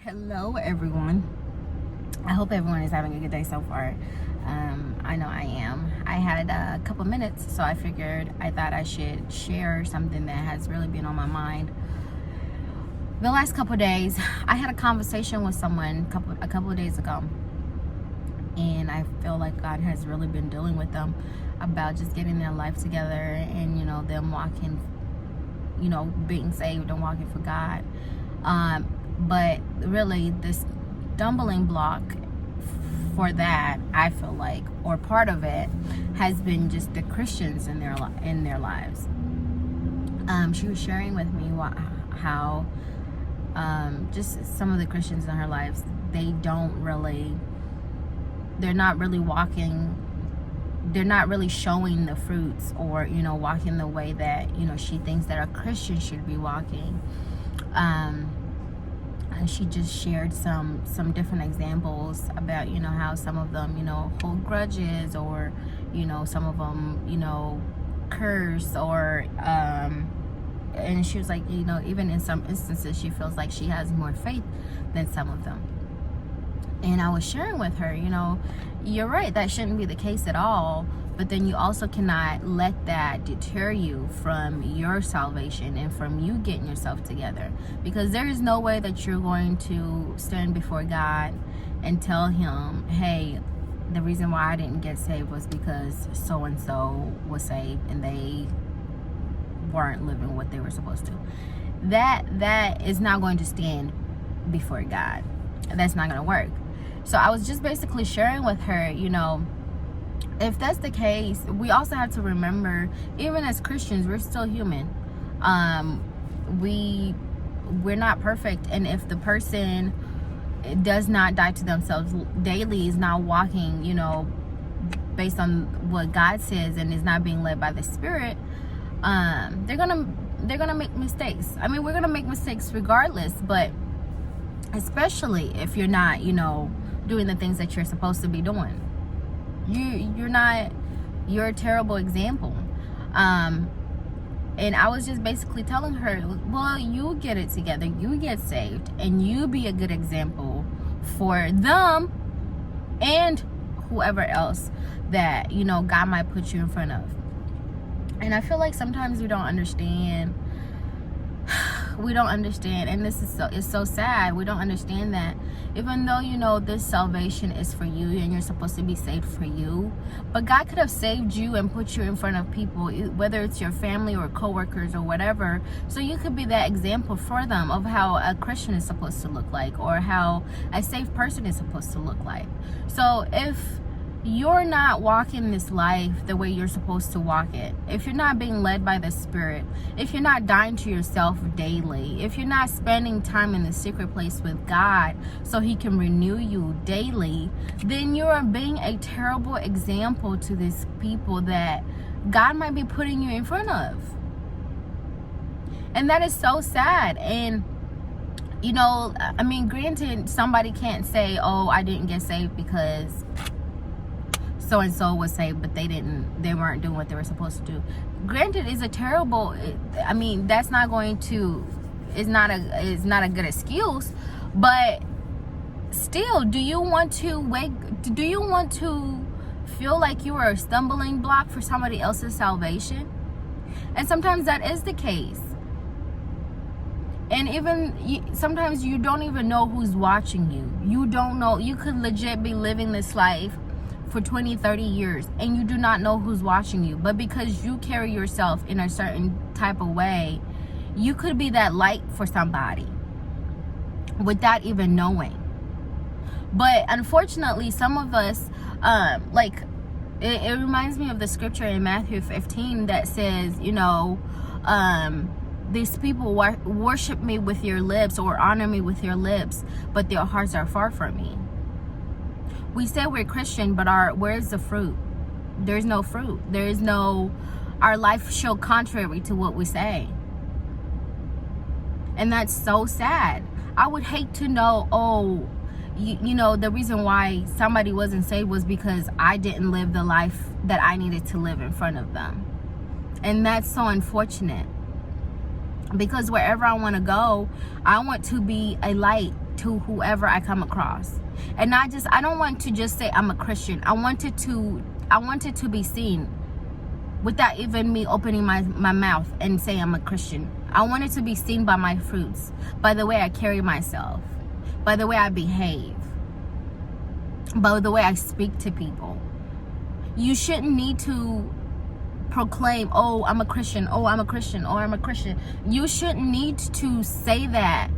Hello everyone. I hope everyone is having a good day so far. I know I am. I had a couple minutes, so I thought I should share something that has really been on my mind. The last couple days, I had a conversation with someone a couple of days ago, and I feel like God has really been dealing with them about just getting their life together and them walking, being saved and walking for God. But really, this stumbling block for that, I feel like, or part of it, has been just the Christians in their lives. She was sharing with me how just some of the Christians in her lives, they're not really walking. They're not really showing the fruits, or walking the way that she thinks that a Christian should be walking. And she just shared some different examples about how some of them hold grudges, or some of them curse, or and she was like, even in some instances she feels like she has more faith than some of them. And I was sharing with her, you're right, that shouldn't be the case at all. But then you also cannot let that deter you from your salvation and from you getting yourself together. Because there is no way that you're going to stand before God and tell him, hey, the reason why I didn't get saved was because so-and-so was saved and they weren't living what they were supposed to. That is not going to stand before God. That's not going to work. So I was just basically sharing with her, if that's the case, we also have to remember, even as Christians, we're still human. We're not perfect, and if the person does not die to themselves daily, is not walking, based on what God says, and is not being led by the Spirit, they're gonna make mistakes. I mean, we're gonna make mistakes regardless, but especially if you're not, doing the things that you're supposed to be doing. You're a terrible example. And I was just basically telling her, well, you get it together, you get saved, and you be a good example for them and whoever else that God might put you in front of. And I feel like sometimes we don't understand, and it's so sad. We don't understand that even though this salvation is for you and you're supposed to be saved for you, but God could have saved you and put you in front of people, whether it's your family or coworkers or whatever, so you could be that example for them of how a Christian is supposed to look like, or how a saved person is supposed to look like. So if you're not walking this life the way you're supposed to walk it, if you're not being led by the Spirit, if you're not dying to yourself daily, if you're not spending time in the secret place with God so he can renew you daily, then you are being a terrible example to these people that God might be putting you in front of. And that is so sad. And I mean, granted, somebody can't say, oh, I didn't get saved because so and so was saved, but they weren't doing what they were supposed to do. Granted, it's a terrible, I mean, it's not a good excuse, but still, do you want to feel like you are a stumbling block for somebody else's salvation? And sometimes that is the case. And even sometimes you don't even know who's watching you. You don't know. You could legit be living this life for 20, 30 years, and you do not know who's watching you. But because you carry yourself in a certain type of way, you could be that light for somebody without even knowing. But unfortunately, some of us, it reminds me of the scripture in Matthew 15 that says, these people worship me with your lips, or honor me with your lips, but their hearts are far from me. We say we're Christian, but where's the fruit? There's no fruit. Our life show contrary to what we say. And that's so sad. I would hate to know, the reason why somebody wasn't saved was because I didn't live the life that I needed to live in front of them. And that's so unfortunate. Because wherever I want to go, I want to be a light to whoever I come across. And I don't want to just say I'm a Christian. I want it to be seen without even me opening my mouth and saying I'm a Christian. I want it to be seen by my fruits, by the way I carry myself, by the way I behave, by the way I speak to people. You shouldn't need to proclaim, oh, I'm a Christian, oh, I'm a Christian, oh, I'm a Christian. You shouldn't need to say that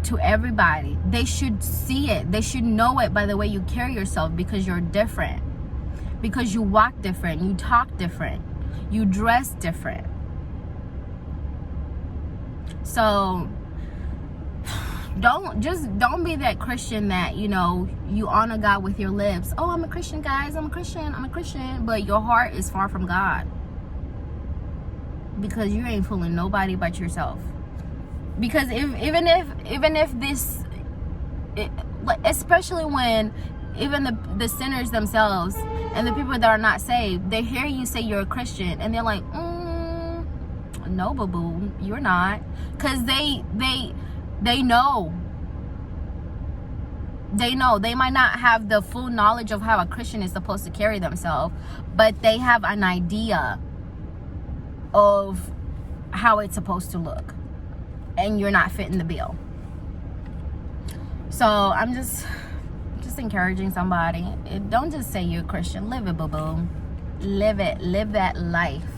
to everybody. They should see it. They should know it by the way you carry yourself, because you're different. Because you walk different, you talk different, you dress different. So don't be that Christian that, you know, you honor God with your lips. Oh, I'm a Christian, guys, I'm a Christian, but your heart is far from God, because you ain't fooling nobody but yourself. Because even if this, especially when even the sinners themselves and the people that are not saved, they hear you say you're a Christian and they're like, no, boo-boo, you're not. Because they know. They know. They might not have the full knowledge of how a Christian is supposed to carry themselves, but they have an idea of how it's supposed to look, and you're not fitting the bill. So I'm just encouraging somebody. Don't just say you're a Christian. Live it, boo-boo. Live it. Live that life.